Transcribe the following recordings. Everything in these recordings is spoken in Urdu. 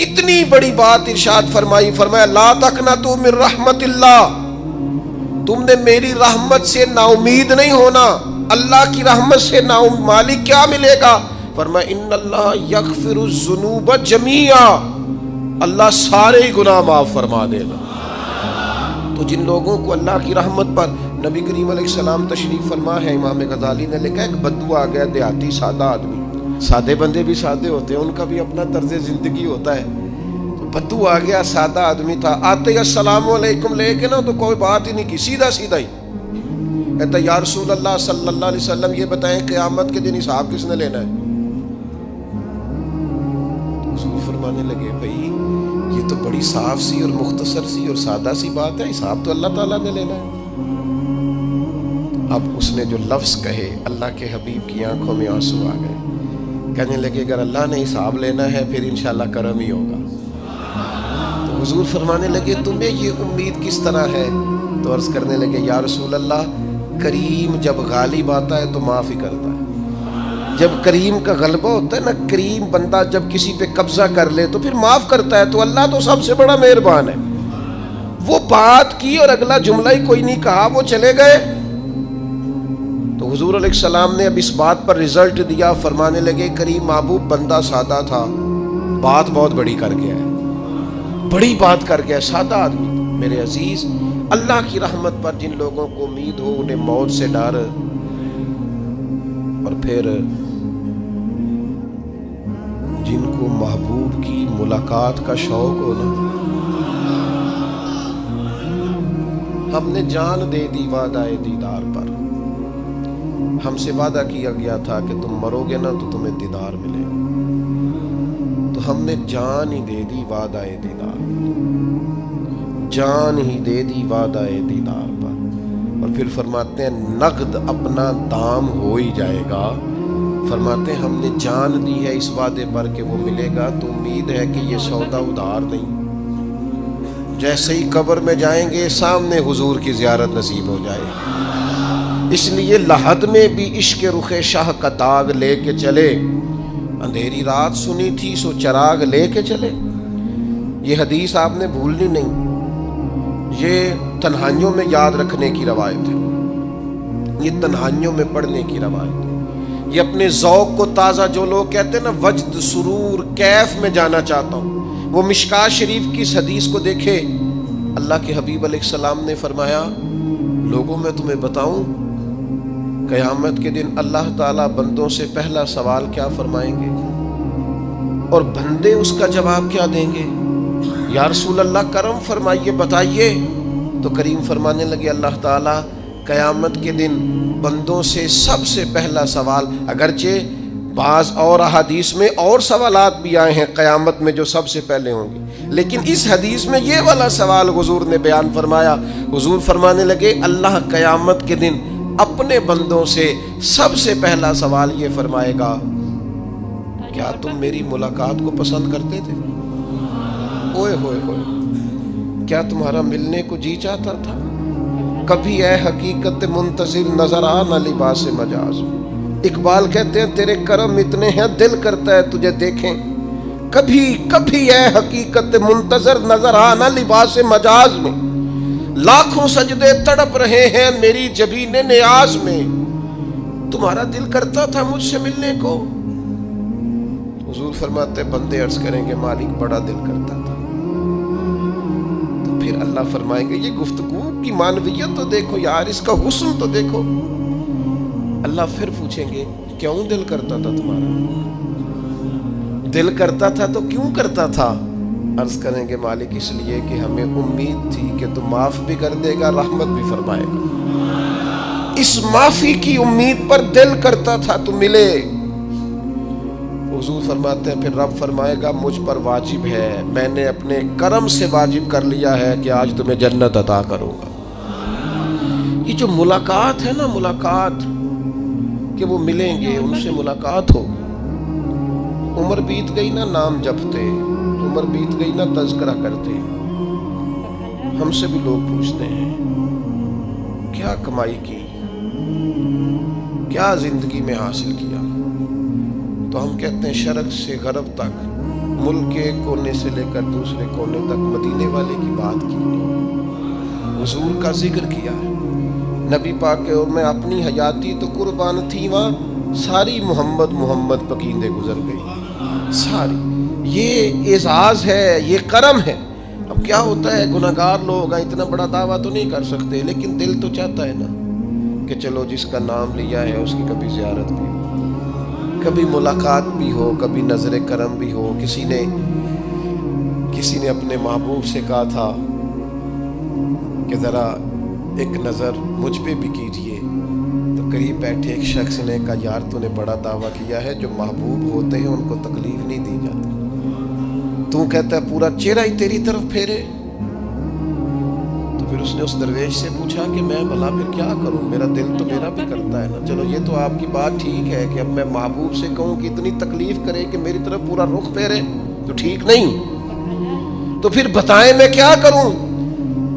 کتنی بڑی بات ارشاد فرمائی، فرمایا لا تقنطوا من رحمت اللہ، تم نے میری رحمت سے نا امید نہیں ہونا۔ اللہ کی رحمت سے نا مالک کیا ملے گا؟ فرمایا ان اللہ یغفر الذنوب جمیعا، اللہ سارے گناہ معاف فرما دے گا۔ تو جن لوگوں کو اللہ کی رحمت پر نبی کریم علیہ السلام تشریف فرما ہے، امام غزالی نے لکھا ایک بدو آ گیا، دیہاتی سادہ آدمی، سادے بندے بھی سادے ہوتے ہیں، ان کا بھی اپنا طرز زندگی ہوتا ہے۔ تو بدو آ گیا، سادہ آدمی تھا، آتے ہی السلام علیکم لے کے نا تو کوئی بات ہی نہیں کی، سیدھا سیدھا ہی کہتا یا رسول اللہ صلی اللہ علیہ وسلم یہ بتائیں قیامت کے دن حساب کس نے لینا ہے؟ حضور فرمانے لگے بھائی یہ تو بڑی صاف سی اور مختصر سی اور سادہ سی بات ہے، حساب تو اللہ تعالیٰ نے لینا ہے۔ اب اس نے جو لفظ کہے اللہ کے حبیب کی آنکھوں میں آنسو آ گئے، کہنے لگے اگر اللہ نے حساب لینا ہے پھر انشاءاللہ کرم ہی ہوگا۔ تو حضور فرمانے لگے تمہیں یہ امید کس طرح ہے؟ تو عرض کرنے لگے یا رسول اللہ کریم جب غالب آتا ہے تو معاف ہی کرتا ہے۔ جب کریم کا غلبہ ہوتا ہے نا، کریم بندہ جب کسی پہ قبضہ کر لے تو پھر معاف کرتا ہے، تو اللہ تو سب سے بڑا مہربان ہے۔ وہ بات کی اور اگلا جملہ ہی کوئی نہیں کہا، وہ چلے گئے۔ تو حضور علیہ السلام نے اب اس بات پر رزلٹ دیا، فرمانے لگے کریم محبوب بندہ سادہ تھا، بات بہت بڑی کر گیا ہے، بڑی بات کر گیا، سادہ آدمی۔ میرے عزیز، اللہ کی رحمت پر جن لوگوں کو امید ہو، انہیں موت سے ڈر اور پھر جن کو محبوب کی ملاقات کا شوق ہو نا، ہم نے جان دے دی وعدہ دیدار پر، ہم سے وعدہ کیا گیا تھا کہ تم مرو گے نا تو تمہیں دیدار ملے گا، تو ہم نے جان ہی دے دی وعدہ دیدار پر، جان ہی دے دی وعدہ دیدار پر۔ اور پھر فرماتے ہیں نقد اپنا دام ہو ہی جائے گا، فرماتے ہیں ہم نے جان دی ہے اس وعدے پر کہ وہ ملے گا، تو امید ہے کہ یہ سودا ادھار نہیں۔ جیسے ہی قبر میں جائیں گے سامنے حضور کی زیارت نصیب ہو جائے گی۔ اس لیے لحد میں بھی عشق رخ شاہ کا داغ لے کے چلے، اندھیری رات سنی تھی سو چراغ لے کے چلے۔ یہ حدیث آپ نے بھولنی نہیں، یہ تنہائیوں میں یاد رکھنے کی روایت ہے، یہ تنہائیوں میں پڑھنے کی روایت ہے۔ یہ اپنے ذوق کو تازہ، جو لوگ کہتے ہیں نا وجد سرور کیف میں جانا چاہتا ہوں، وہ مشکات شریف کی اس حدیث کو دیکھے۔ اللہ کے حبیب علیہ السلام نے فرمایا لوگوں میں تمہیں بتاؤں قیامت کے دن اللہ تعالیٰ بندوں سے پہلا سوال کیا فرمائیں گے اور بندے اس کا جواب کیا دیں گے؟ یا رسول اللہ کرم فرمائیے، بتائیے۔ تو کریم فرمانے لگے اللہ تعالیٰ قیامت کے دن بندوں سے سب سے پہلا سوال، اگرچہ بعض اور احادیث میں اور سوالات بھی آئے ہیں قیامت میں جو سب سے پہلے ہوں گے، لیکن اس حدیث میں یہ والا سوال حضور نے بیان فرمایا۔ حضور فرمانے لگے اللہ قیامت کے دن اپنے بندوں سے سب سے پہلا سوال یہ فرمائے گا کیا تم میری ملاقات کو پسند کرتے تھے؟ اوئے ہوئے ہوئے، کیا تمہارا ملنے کو جی چاہتا تھا؟ کبھی اے حقیقت منتظر نظر آ نہ لباس مجاز۔ اقبال کہتے ہیں تیرے کرم اتنے ہیں دل کرتا ہے تجھے دیکھیں، کبھی کبھی اے حقیقت منتظر نظر آ نہ لباس مجاز میں، لاکھوں سجدے تڑپ رہے ہیں میری جبین نیاز میں، تمہارا دل کرتا تھا مجھ سے ملنے کو؟ حضور فرماتے بندے عرض کریں گے مالک بڑا دل کرتا تھا۔ تو پھر اللہ فرمائیں گے یہ گفتگو کی معنویت تو دیکھو یار، اس کا حسن تو دیکھو۔ اللہ پھر پوچھیں گے کیوں دل کرتا تھا تمہارا؟ دل کرتا تھا تو کیوں کرتا تھا؟ عرض کریں گے مالک اس لیے کہ ہمیں امید تھی کہ تو معاف بھی کر دے گا، رحمت بھی فرمائے گا، اس معافی کی امید پر دل کرتا تھا تو ملے۔ حضور فرماتے ہیں پھر رب فرمائے گا مجھ پر واجب ہے، میں نے اپنے کرم سے واجب کر لیا ہے کہ آج تمہیں جنت عطا کروں گا۔ یہ جو ملاقات ہے نا، ملاقات کہ وہ ملیں گے، ان سے ملاقات ہو۔ عمر بیت گئی نا نام جپتے، عمر بیت گئی نا تذکرہ کرتے، ہم سے بھی لوگ پوچھتے ہیں کیا کمائی کی، کیا زندگی میں حاصل کیا، تو ہم کہتے ہیں شرق سے غرب تک ملک کے ایک کونے سے لے کر دوسرے کونے تک مدینے والے کی بات کی، حضور کا ذکر کیا ہے۔ نبی پاک کے اور میں اپنی حیاتی تو قربان تھی، وہاں ساری محمد محمد پکیندے گزر گئی ساری۔ یہ اعزاز ہے، یہ کرم ہے۔ اب کیا ہوتا ہے، گناہگار لوگ ہیں، اتنا بڑا دعویٰ تو نہیں کر سکتے، لیکن دل تو چاہتا ہے نا کہ چلو جس کا نام لیا ہے اس کی کبھی زیارت بھی ہو، کبھی ملاقات بھی ہو، کبھی نظر کرم بھی ہو۔ کسی نے اپنے محبوب سے کہا تھا کہ ذرا ایک نظر مجھ پہ بھی کیجئے، تو قریب بیٹھے ایک شخص نے کہا یار تو نے بڑا دعویٰ کیا ہے، جو محبوب ہوتے ہیں ان کو تکلیف نہیں دی جاتی، تو کہتا ہے پورا چہرہ ہی تیری طرف پھیرے۔ تو پھر اس نے اس درویش سے پوچھا کہ میں بھلا پھر کیا کروں، میرا دل تو میرا بھی کرتا ہے نا، چلو یہ تو آپ کی بات ٹھیک ہے کہ اب میں محبوب سے کہوں کہ اتنی تکلیف کرے کہ میری طرف پورا رخ پھیرے تو ٹھیک نہیں، تو پھر بتائیں میں کیا کروں؟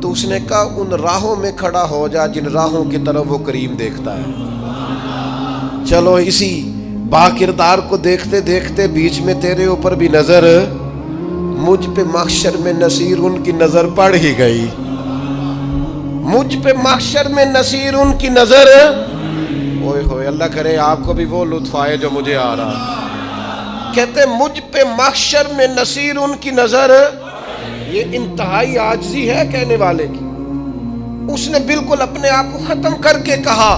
تو اس نے کہا ان راہوں میں کھڑا ہو جا جن راہوں کی طرف وہ کریم دیکھتا ہے۔ چلو اسی با کردار کو دیکھتے دیکھتے بیچ میں تیرے اوپر بھی نظر، مجھ پہ محشر میں نصیر ان کی نظر پڑ ہی گئی، مجھ پہ محشر میں نصیر ان کی نظر، اوئے ہوئے اللہ کرے آپ کو بھی وہ لطف آئے جو مجھے آ رہا۔ کہتے مجھ پہ محشر میں نصیر ان کی نظر، یہ انتہائی عاجزی ہے کہنے والے کی۔ اس نے بالکل اپنے آپ کو ختم کر کے کہا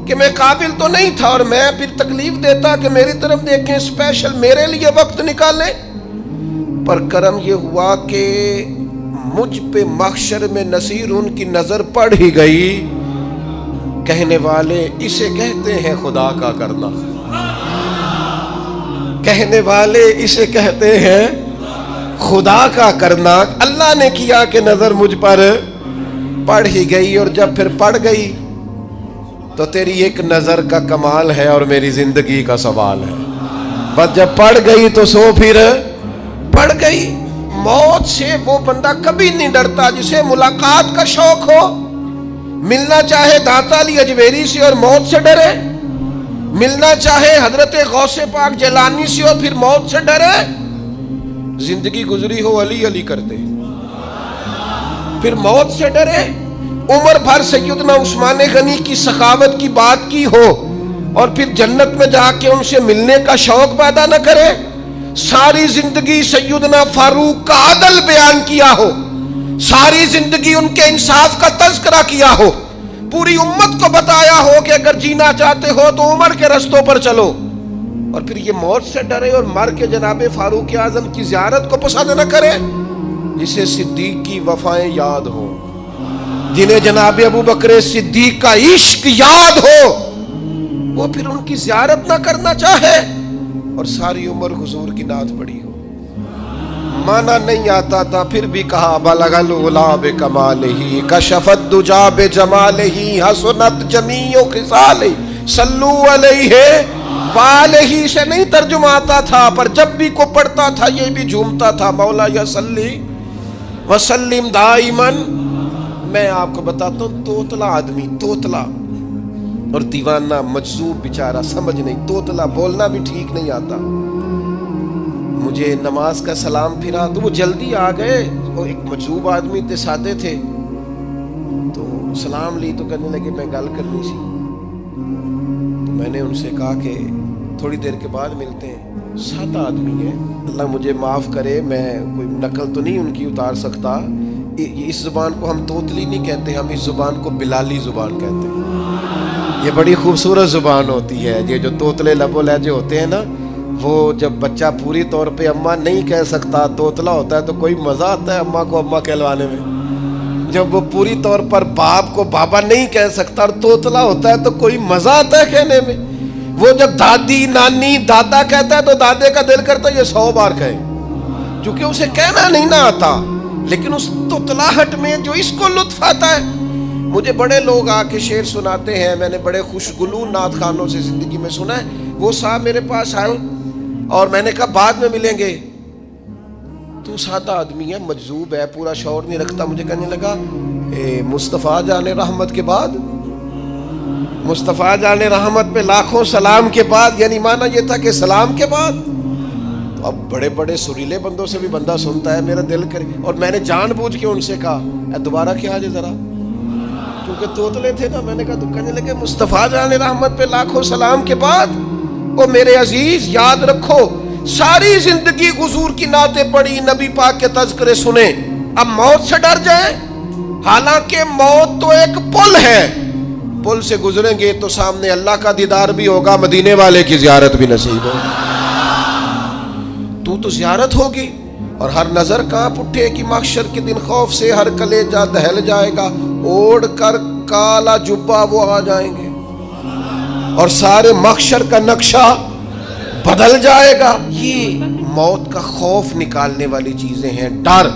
کہ میں قابل تو نہیں تھا، اور میں پھر تکلیف دیتا کہ میری طرف دیکھیں، اسپیشل میرے لیے وقت نکالیں۔ پر کرم یہ ہوا کہ مجھ پہ محشر میں نصیر ان کی نظر پڑ ہی گئی۔ کہنے والے اسے کہتے ہیں خدا کا کرنا، کہنے والے اسے کہتے ہیں خدا کا کرنا۔ اللہ نے کیا کہ نظر مجھ پر پڑ ہی گئی، اور جب پھر پڑ گئی تو تیری ایک نظر کا کمال ہے اور میری زندگی کا سوال ہے۔ بس جب پڑ گئی تو سو پھر پڑ گئی۔ موت سے وہ بندہ کبھی نہیں ڈرتا جسے ملاقات کا شوق ہو، ملنا چاہے داتا علی اجویری سے اور موت سے ڈرے، ملنا چاہے حضرت غوث پاک جیلانی سے اور پھر موت سے ڈرے۔ زندگی گزری ہو علی علی کرتے پھر موت سے ڈرے، عمر بھر سیدنا عثمان غنی کی سخاوت کی بات کی ہو اور پھر جنت میں جا کے ان سے ملنے کا شوق پیدا نہ کرے، ساری زندگی سیدنا فاروق کا عدل بیان کیا ہو، ساری زندگی ان کے انصاف کا تذکرہ کیا ہو، پوری امت کو بتایا ہو کہ اگر جینا چاہتے ہو تو عمر کے رستوں پر چلو، اور پھر یہ موت سے ڈرے اور مر کے جناب فاروق اعظم کی زیارت کو پسند نہ کرے۔ جسے صدیق کی وفائیں یاد ہو، جنہیں جناب ابو بکر صدیق کا عشق یاد ہو، وہ پھر ان کی زیارت نہ کرنا چاہے اور ساری عمر حضور کی نعت پڑھی ہو۔ مانا نہیں آتا تھا پھر بھی کہا بلغ العلا بکمالہ کشف الدجا بجمالہ حسنت جمیع خصالہ صلو علیہ والہ سے نہیں ترجمہ آتا تھا، پر جب بھی کو پڑھتا تھا یہ بھی جھومتا تھا مولا یا صلی وسلم دائماً۔ میں آپ کو بتاتا ہوں توتلا آدمی، توتلا اور دیوانہ مجذوب بیچارہ، سمجھ نہیں، توتلا بولنا بھی ٹھیک نہیں آتا۔ مجھے نماز کا سلام پھرا تو وہ جلدی آ گئے، وہ ایک مجذوب آدمی تھے، سادے تھے، تو سلام لی تو کہنے لگے میں گل کرنی سی، تو میں نے ان سے کہا کہ تھوڑی دیر کے بعد ملتے ہیں۔ سادہ آدمی ہے، اللہ مجھے معاف کرے، میں کوئی نقل تو نہیں ان کی اتار سکتا، اس زبان کو ہم توتلی نہیں کہتے، ہم اس زبان کو بلالی زبان کہتے ہیں۔ یہ بڑی خوبصورت زبان ہوتی ہے، یہ جو توتلے لب و لہجے ہوتے ہیں نا، وہ جب بچہ پوری طور پہ اماں نہیں کہہ سکتا، توتلا ہوتا ہے تو کوئی مزہ آتا ہے اماں کو اماں کہلوانے میں۔ جب وہ پوری طور پر باپ کو بابا نہیں کہہ سکتا اور توتلا ہوتا ہے تو کوئی مزہ آتا ہے کہنے میں۔ وہ جب دادی نانی دادا کہتا ہے تو دادے کا دل کرتا ہے یہ 100 بار کہے، چونکہ اسے کہنا نہیں نہ آتا، لیکن اس توتلاہٹ میں جو اس کو لطف آتا ہے۔ مجھے بڑے لوگ آ کے شعر سناتے ہیں، میں نے بڑے خوشگلو نعت خانوں سے زندگی میں سنا ہے، وہ صاحب میرے پاس آئے اور میں نے کہا بعد میں ملیں گے، تو سادہ آدمی ہے، مجذوب ہے، پورا شعور نہیں رکھتا، مجھے کہنے لگا مصطفیٰ جان رحمت کے بعد، مصطفیٰ جان رحمت پہ لاکھوں سلام کے بعد، یعنی معنی یہ تھا کہ سلام کے بعد، تو اب بڑے بڑے سریلے بندوں سے بھی بندہ سنتا ہے میرا دل کرے، اور میں نے جان بوجھ کے ان سے کہا دوبارہ کیا آج ذرا، کیونکہ توتلے تھے نا، میں نے کہا تو کہنے لگے مصطفیٰ جان رحمت پہ لاکھوں سلام کے بعد او میرے عزیز یاد رکھو ساری زندگی حضور کی نعتیں پڑھی، نبی پاک کے تذکرے سنے، اب موت سے ڈر جائیں؟ حالانکہ موت تو ایک پل ہے، پل سے گزریں گے تو سامنے اللہ کا دیدار بھی ہوگا، مدینے والے کی زیارت بھی نصیب ہوگی، تو زیارت ہوگی، اور ہر نظر کانپ اٹھے کہ محشر کے دن خوف سے ہر کلیجہ دہل جائے گا، اوڑھ کر کالا جبہ وہ آ جائیں گے اور سارے محشر کا نقشہ بدل جائے گا۔ یہ موت کا خوف نکالنے والی چیزیں ہیں، ڈر۔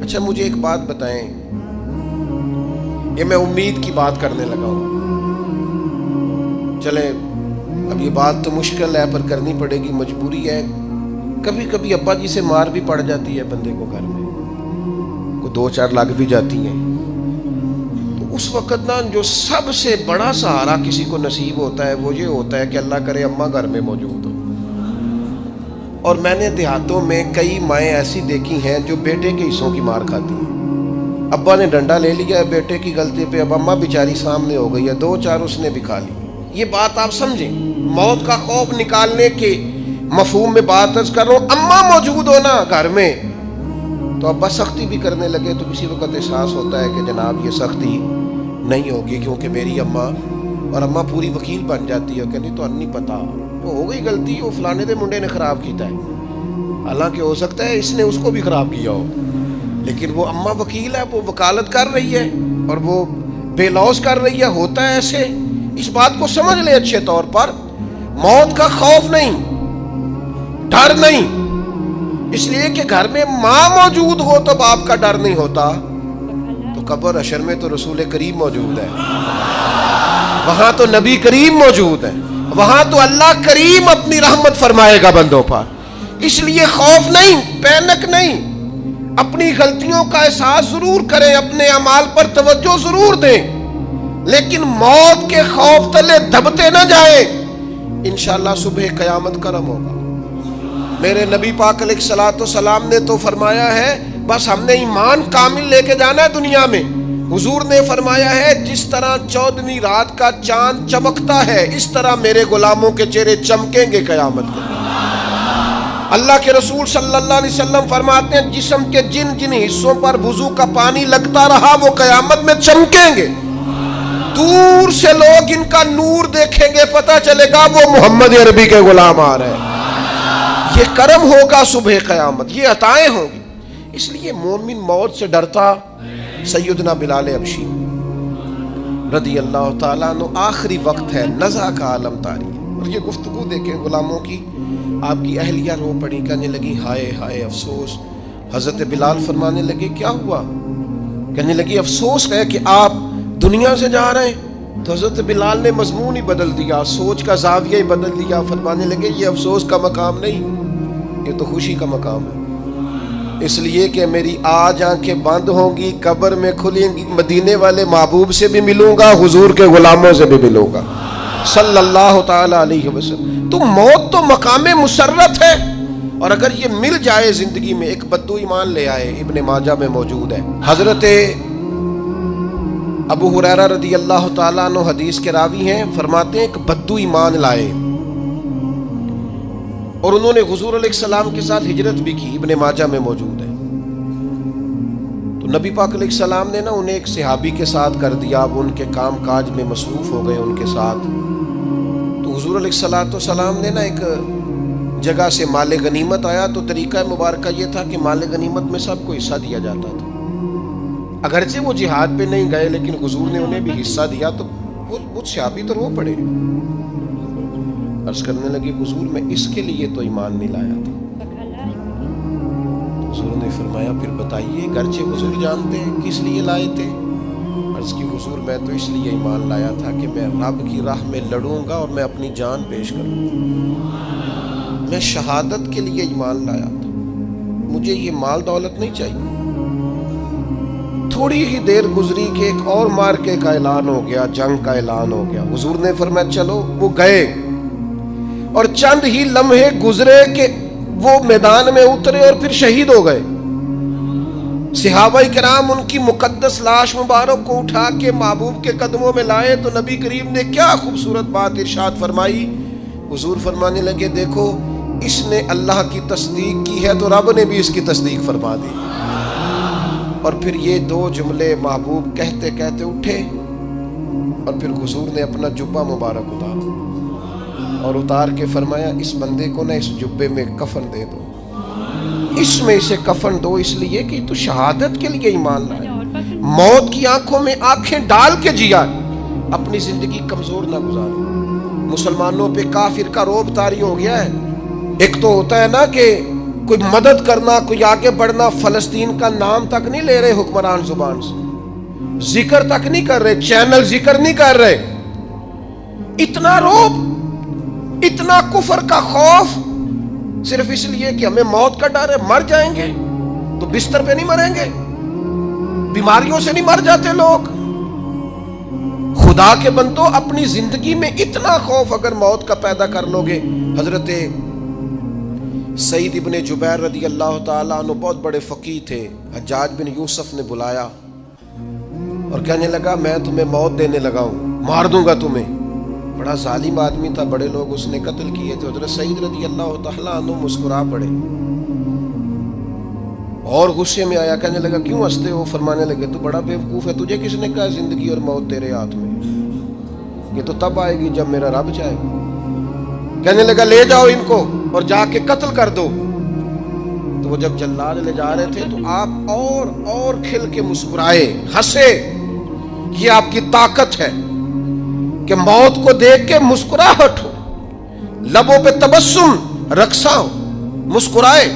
اچھا مجھے ایک بات بتائیں، یہ میں امید کی بات کرنے لگا ہوں، چلیں اب یہ بات تو مشکل ہے پر کرنی پڑے گی، مجبوری ہے۔ کبھی کبھی ابا جی سے مار بھی پڑ جاتی ہے بندے کو، گھر میں کوئی 2-4 لگ بھی جاتی ہیں، تو اس وقت نا جو سب سے بڑا سہارا کسی کو نصیب ہوتا ہے وہ یہ ہوتا ہے کہ اللہ کرے اماں گھر میں موجود ہو۔ اور میں نے دیہاتوں میں کئی مائیں ایسی دیکھی ہیں جو بیٹے کے حصوں کی مار کھاتی ہیں، ابا نے ڈنڈا لے لیا ہے بیٹے کی غلطی پہ، اب اماں بیچاری سامنے ہو گئی ہے، 2-4 اس نے بھی کھا لی۔ یہ بات آپ سمجھیں، موت کا خوف نکالنے کے مفہوم میں بات عرض کر رہا ہوں۔ اماں موجود ہونا گھر میں تو ابا سختی بھی کرنے لگے تو کسی وقت احساس ہوتا ہے کہ جناب یہ سختی نہیں ہوگی کیونکہ میری اماں، اور اماں پوری وکیل بن جاتی ہے، کہنی تو نہیں پتا وہ ہو گئی غلطی، وہ فلانے دے منڈے نے خراب کیتا ہے، حالانکہ ہو سکتا ہے اس نے اس کو بھی خراب کیا ہو، لیکن وہ اماں وکیل ہے، وہ وکالت کر رہی ہے اور وہ بے لوث کر رہی ہے، ہوتا ہے ایسے۔ اس بات کو سمجھ لیں اچھے طور پر، موت کا خوف نہیں، ڈر نہیں، اس لیے کہ گھر میں ماں موجود ہو تو باپ کا ڈر نہیں ہوتا، تو قبر حشر میں تو رسول کریم موجود ہے، وہاں تو نبی کریم موجود ہے، وہاں تو اللہ کریم اپنی رحمت فرمائے گا بندوں پر، اس لیے خوف نہیں، پینک نہیں، اپنی غلطیوں کا احساس ضرور کریں، اپنے اعمال پر توجہ ضرور دیں، لیکن موت کے خوف تلے دبتے نہ جائیں، انشاءاللہ صبح قیامت کرم ہوگا۔ میرے نبی پاک علیہ الصلوۃ والسلام نے تو فرمایا ہے بس ہم نے ایمان کامل لے کے جانا ہے دنیا میں۔ حضور نے فرمایا ہے جس طرح 14ویں رات کا چاند چمکتا ہے اس طرح میرے غلاموں کے چہرے چمکیں گے قیامت کو۔ اللہ کے رسول صلی اللہ علیہ وسلم فرماتے ہیں جسم کے جن جن حصوں پر وضو کا پانی لگتا رہا وہ قیامت میں چمکیں گے، دور سے لوگ ان کا نور دیکھیں گے، پتہ چلے گا وہ محمد عربی کے غلام آ رہے ہیں۔ یہ کرم ہوگا صبح قیامت، یہ عطائیں ہوں گی، اس لیے مومن موت سے ڈرتا۔ سیدنا بلال حبشی رضی اللہ تعالیٰ عنہ، آخری وقت ہے، نزع کا عالم طاری ہے، اور یہ گفتگو دیکھیں غلاموں کی، آپ کی اہلیہ رو پڑی، کہنے لگی ہائے ہائے افسوس۔ حضرت بلال فرمانے لگے کیا ہوا؟ کہنے لگی افسوس ہے کہ آپ دنیا سے جا رہے ہیں۔ تو حضرت بلال نے مضمون ہی بدل دیا، سوچ کا زاویہ ہی بدل دیا، فرمانے لگے یہ افسوس کا مقام نہیں، یہ تو خوشی کا مقام ہے، اس لیے کہ میری آج آنکھیں بند ہوں گی، قبر میں کھلیں گی، مدینے والے محبوب سے بھی ملوں گا، حضور کے غلاموں سے بھی ملوں گا صلی اللہ تعالی علیہ وسلم۔ تو موت تو مقام مسرت ہے، اور اگر یہ مل جائے زندگی میں، ایک بدو ایمان لے آئے، ابن ماجہ میں موجود ہے، حضرت ابو ہریرہ رضی اللہ تعالیٰ عنہ حدیث کے راوی ہیں، فرماتے ہیں ایک بدو ایمان لائے اور انہوں نے حضور علیہ السلام کے ساتھ ہجرت بھی کی، ابن ماجہ میں موجود ہے۔ تو نبی پاک علیہ السلام نے نا انہیں ایک صحابی کے ساتھ کر دیا، وہ ان کے کام کاج میں مصروف ہو گئے ان کے ساتھ۔ تو حضور علیہ السلام نے نا ایک جگہ سے مال غنیمت آیا، تو طریقہ مبارکہ یہ تھا کہ مال غنیمت میں سب کو حصہ دیا جاتا تھا، اگرچہ وہ جہاد پہ نہیں گئے لیکن حضور نے انہیں بھی حصہ دیا، تو وہ صحابی تو رو پڑے، عرض کرنے لگی حضور میں اس کے لیے تو ایمان نہیں لایا تھا۔ حضور نے فرمایا پھر بتائیے، گرچہ حضور جانتے ہیں کس لیے لائے تھے؟ عرض کی حضور میں تو اس لیے ایمان لایا تھا کہ میں رب کی راہ میں لڑوں گا اور میں اپنی جان پیش کروں گا، میں شہادت کے لیے ایمان لایا تھا، مجھے یہ مال دولت نہیں چاہیے۔ تھوڑی ہی دیر گزری کہ ایک اور مارکے کا اعلان ہو گیا، جنگ کا اعلان ہو گیا۔ حضور نے فرمایا چلو، وہ گئے اور چند ہی لمحے گزرے کہ وہ میدان میں اترے اور پھر شہید ہو گئے. صحابہ کرام ان کی مقدس لاش مبارک کو اٹھا کے محبوب کے قدموں میں لائے تو نبی کریم نے کیا خوبصورت بات ارشاد فرمائی. حضور فرمانے لگے دیکھو اس نے اللہ کی تصدیق کی ہے تو رب نے بھی اس کی تصدیق فرما دی. اور پھر یہ دو جملے محبوب کہتے کہتے اٹھے اور پھر حضور نے اپنا جبہ مبارک اتارا اور اتار کے فرمایا اس بندے کو نہ اس جبے میں کفن دے دو, اس میں اسے کفن دو, اس لیے کہ تو شہادت کے لیے ایمان لائے, موت کی آنکھوں میں آنکھیں ڈال کے جیا, اپنی زندگی کمزور نہ گزارے. مسلمانوں پہ کافر کا رعب طاری ہو گیا ہے. ایک تو ہوتا ہے نا کہ کوئی مدد کرنا, کوئی آگے بڑھنا, فلسطین کا نام تک نہیں لے رہے حکمران زبان سے, ذکر تک نہیں کر رہے, چینل ذکر نہیں کر رہے. اتنا رعب, اتنا کفر کا خوف, صرف اس لیے کہ ہمیں موت کا ڈر ہے. مر جائیں گے تو بستر پہ نہیں مریں گے, بیماریوں سے نہیں مر جاتے لوگ. خدا کے بندو اپنی زندگی میں اتنا خوف اگر موت کا پیدا کر لو گے. حضرت سعید ابن جبیر رضی اللہ تعالیٰ عنہ بہت بڑے فقیہ تھے. حجاج بن یوسف نے بلایا اور کہنے لگا میں تمہیں موت دینے لگا ہوں, مار دوں گا تمہیں. بڑا ظالم آدمی تھا, بڑے لوگ اس نے قتل کیے تھے. حضرت سعید رضی اللہ تعالیٰ عنہ مسکرا پڑے اور غصے میں آیا, کہنے لگا کیوں ہنستے ہو؟ فرمانے لگے تو بڑا بیوقوف ہے, تجھے کس نے کہا زندگی اور موت تیرے ہاتھ میں, یہ تو تب آئے گی جب میرا رب چاہے. کہنے لگا لے جاؤ ان کو اور جا کے قتل کر دو. تو وہ جب جلاد لے جا رہے تھے تو آپ اور کھل کے مسکرائے, ہنسے. یہ آپ کی طاقت ہے کہ موت کو دیکھ کے مسکراہٹ ہو, لبوں پہ تبسم رقصہ ہو, مسکرائے.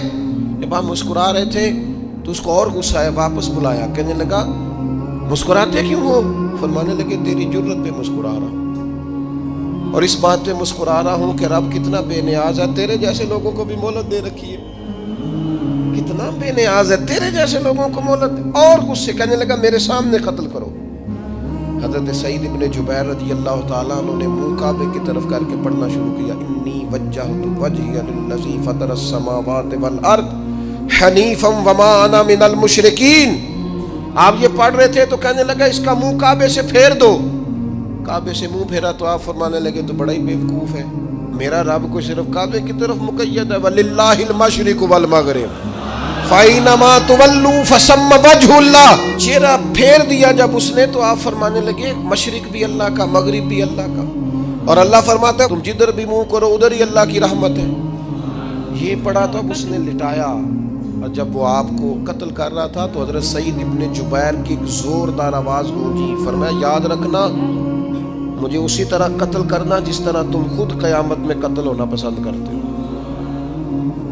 جب آپ مسکرا رہے تھے تو اس کو اور غصہ آیا, واپس بلایا. کہنے لگا مسکراتے کیوں ہو؟ فرمانے لگے تیری جرت پہ مسکرا رہا ہوں, اور اس بات پہ مسکرا رہا ہوں کہ رب کتنا بے نیاز ہے, تیرے جیسے لوگوں کو بھی مہلت دے رکھی ہے. کتنا بے نیاز ہے, تیرے جیسے لوگوں کو مہلت دے. اور غصے, کہنے لگا میرے سامنے قتل کرو. حضرت سعید ابن جبیر رضی اللہ تعالیٰ عنہ نے منہ کعبے کی طرف کر کے پڑھنا شروع کیا, انی وجہت وجہی للذی فطر السماوات والارض حنیفا وما انا من المشرکین. آپ یہ پڑھ رہے تھے تو کہنے لگا اس کا منہ کعبے سے پھیر دو. کعبے سے منہ پھیرا تو آپ فرمانے لگے تو بڑا ہی بیوقوف ہے, میرا رب کو صرف کعبے کی طرف مقید ہے, وَلِلَّهِ الْمَشْرِقُ وَالْمَغْرِبُ فَأَيْنَمَا تُوَلُّوا فَثَمَّ وَجْهُ اللَّهِ. چہرہ پھیر دیا جب اس نے تو آپ فرمانے لگے مشرق بھی اللہ کا, مغرب بھی اللہ کا. اور اللہ فرماتا ہے تم جدھر بھی منہ کرو ادھر ہی اللہ کی رحمت ہے. یہ پڑھا تو اب اس نے لٹایا, اور جب وہ آپ کو قتل کر رہا تھا تو حضرت سعید ابن جبیر کی ایک زوردار آواز گونجی. فرمایا یاد رکھنا مجھے اسی طرح قتل کرنا جس طرح تم خود قیامت میں قتل ہونا پسند کرتے ہو.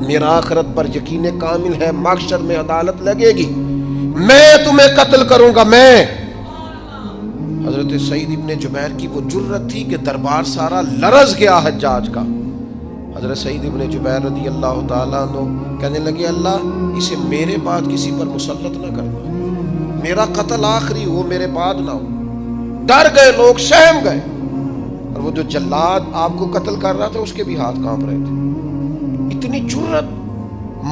میرا آخرت پر یقین کامل ہے, محشر میں عدالت لگے گی, میں تمہیں قتل کروں گا میں. حضرت سعید ابن جبیر کی وہ جرت تھی کہ دربار سارا لرز گیا حجاج کا. حضرت سعید ابن جبیر رضی اللہ تعالیٰ عنہ کہنے لگے اللہ اسے میرے بعد کسی پر مسلط نہ کرنا, میرا قتل آخری ہو, میرے بعد نہ ہو. ڈر گئے لوگ, سہم گئے. اور وہ جو جلاد آپ کو قتل کر رہا تھا اس کے بھی ہاتھ کانپ رہے تھے. اتنی جرت,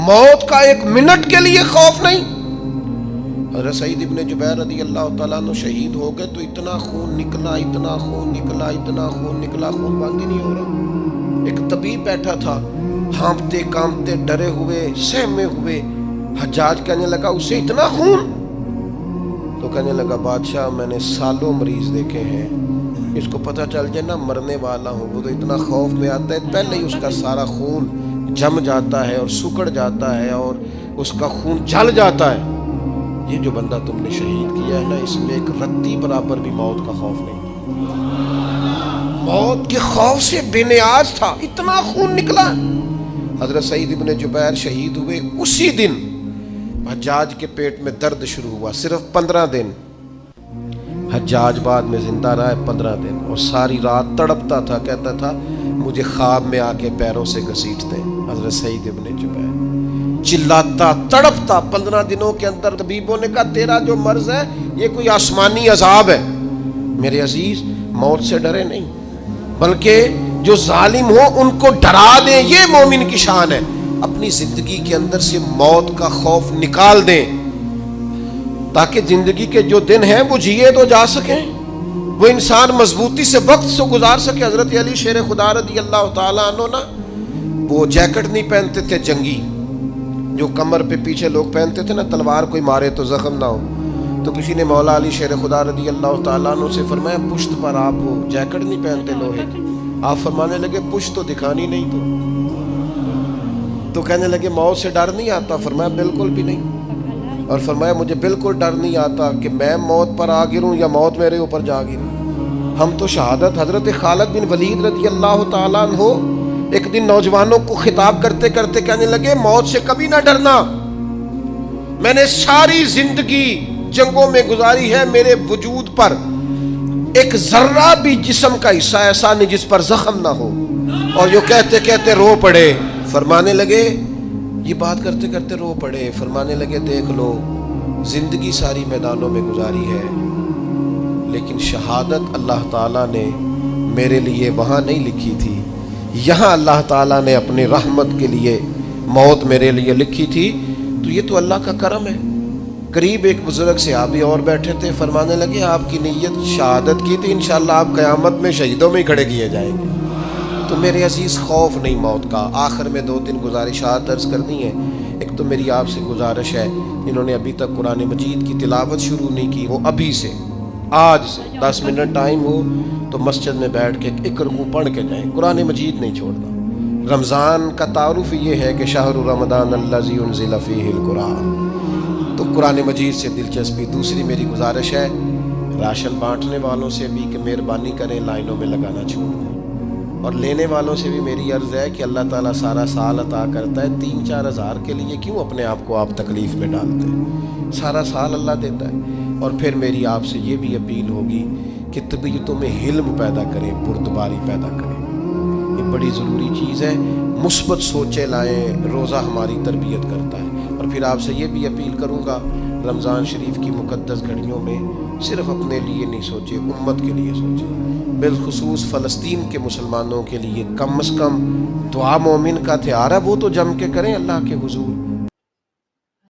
موت کا ایک منٹ کے لیے خوف نہیں. حضرت سعید ابن جبیر رضی اللہ تعالیٰ عنہ شہید ہو گئے تو اتنا خون نکلا, اتنا خون نکلا, اتنا خون نکلا, خون بند ہی نہیں ہو رہا. ایک طبیب بیٹھا تھا, ہانپتے کانپتے ڈرے ہوئے سہمے ہوئے. حجاج کہنے لگا اسے اتنا خون؟ تو کہنے لگا بادشاہ میں نے سالوں مریض دیکھے ہیں, اس کو پتہ چل جائے نا مرنے والا ہوں وہ تو اتنا خوف میں آتا ہے, پہلے ہی اس کا سارا خون جم جاتا ہے اور سکڑ جاتا ہے اور اس کا خون جل جاتا ہے. یہ جو بندہ تم نے شہید کیا ہے نا اس میں ایک رتی برابر بھی موت کا خوف نہیں, موت کے خوف سے بے نیاز تھا, اتنا خون نکلا. حضرت سعید ابن جبیر شہید ہوئے اسی دن حجاج کے پیٹ میں درد شروع ہوا, صرف 15 دن. حجاج بعد میں زندہ رہا 15 دن, اور ساری رات تڑپتا تھا, کہتا تھا مجھے خواب میں آ کے پیروں سے گھسیٹتے. حضرت سعید ابن جبیر چلاتا تڑپتا 15 دنوں کے اندر. طبیبوں نے کہا تیرا جو مرض ہے یہ کوئی آسمانی عذاب ہے. میرے عزیز موت سے ڈرے نہیں, بلکہ جو ظالم ہو ان کو ڈرا دیں, یہ مومن کی شان ہے. اپنی زندگی کے اندر سے موت کا خوف نکال دیں، تاکہ زندگی کے جو دن ہیں وہ جیے تو جا سکیں، وہ انسان مضبوطی سے وقت سے گزار سکے۔ حضرت علی شیر خدا رضی اللہ تعالیٰ عنہ نا وہ جیکٹ نہیں پہنتے تھے جنگی، جو کمر پہ پیچھے لوگ پہنتے تھے نا، تلوار کوئی مارے تو زخم نہ ہو۔ تو کسی نے مولا علی شیر خدا رضی اللہ تعالیٰ عنہ سے فرمایا پشت پر آپ وہ جیکٹ نہیں پہنتے لوہے کی؟ آپ فرمانے لگے پشت تو دکھانی نہیں تو کہنے لگے موت سے ڈر نہیں آتا؟ فرمایا بالکل بھی نہیں، اور فرمایا مجھے بالکل ڈر نہیں آتا کہ میں موت پر آ گروں یا موت میرے اوپر جا گرے۔ ہم تو شہادت حضرت خالد بن ولید رضی اللہ تعالیٰ عنہ ایک دن نوجوانوں کو خطاب کرتے کرتے کہنے لگے موت سے کبھی نہ ڈرنا، میں نے ساری زندگی جنگوں میں گزاری ہے، میرے وجود پر ایک ذرہ بھی جسم کا حصہ ایسا نہیں جس پر زخم نہ ہو۔ اور جو کہتے کہتے رو پڑے، فرمانے لگے یہ بات کرتے کرتے رو پڑے، فرمانے لگے دیکھ لو زندگی ساری میدانوں میں گزاری ہے، لیکن شہادت اللہ تعالیٰ نے میرے لیے وہاں نہیں لکھی تھی، یہاں اللہ تعالیٰ نے اپنی رحمت کے لیے موت میرے لیے لکھی تھی۔ تو یہ تو اللہ کا کرم ہے۔ قریب ایک بزرگ صحابی اور بیٹھے تھے، فرمانے لگے آپ کی نیت شہادت کی تھی، انشاءاللہ آپ قیامت میں شہیدوں میں ہی کھڑے کیے جائیں گے۔ تو میرے عزیز خوف نہیں موت کا۔ آخر میں 2-3 گزارشات عرض کرنی ہے۔ ایک تو میری آپ سے گزارش ہے، جنہوں نے ابھی تک قرآن مجید کی تلاوت شروع نہیں کی، وہ ابھی سے آج سے 10 منٹ ٹائم ہو تو مسجد میں بیٹھ کے ایک رکوع پڑھ کے جائیں، قرآن مجید نہیں چھوڑنا۔ رمضان کا تعارف یہ ہے کہ شہر رمضان الذی انزل فیہ القرآن، تو قرآن مجید سے دلچسپی۔ دوسری میری گزارش ہے راشن بانٹنے والوں سے بھی کہ مہربانی کریں لائنوں میں لگانا چھوڑ دیں، اور لینے والوں سے بھی میری عرض ہے کہ اللہ تعالیٰ سارا سال عطا کرتا ہے، 3-4 ہزار کے لیے کیوں اپنے آپ کو آپ تکلیف میں ڈالتے ہیں؟ سارا سال اللہ دیتا ہے۔ اور پھر میری آپ سے یہ بھی اپیل ہوگی کہ طبیعتوں میں حلم پیدا کریں، بردباری پیدا کریں، یہ بڑی ضروری چیز ہے۔ مثبت سوچیں لائیں، روزہ ہماری تربیت کرتا ہے۔ اور پھر آپ سے یہ بھی اپیل کروں گا رمضان شریف کی مقدس گھڑیوں میں صرف اپنے لیے نہیں سوچے، امت کے لیے سوچیں، بالخصوص فلسطین کے مسلمانوں کے لیے کم از کم دعا مومن کا تھیار ہے وہ تو جم کے کریں اللہ کے حضور۔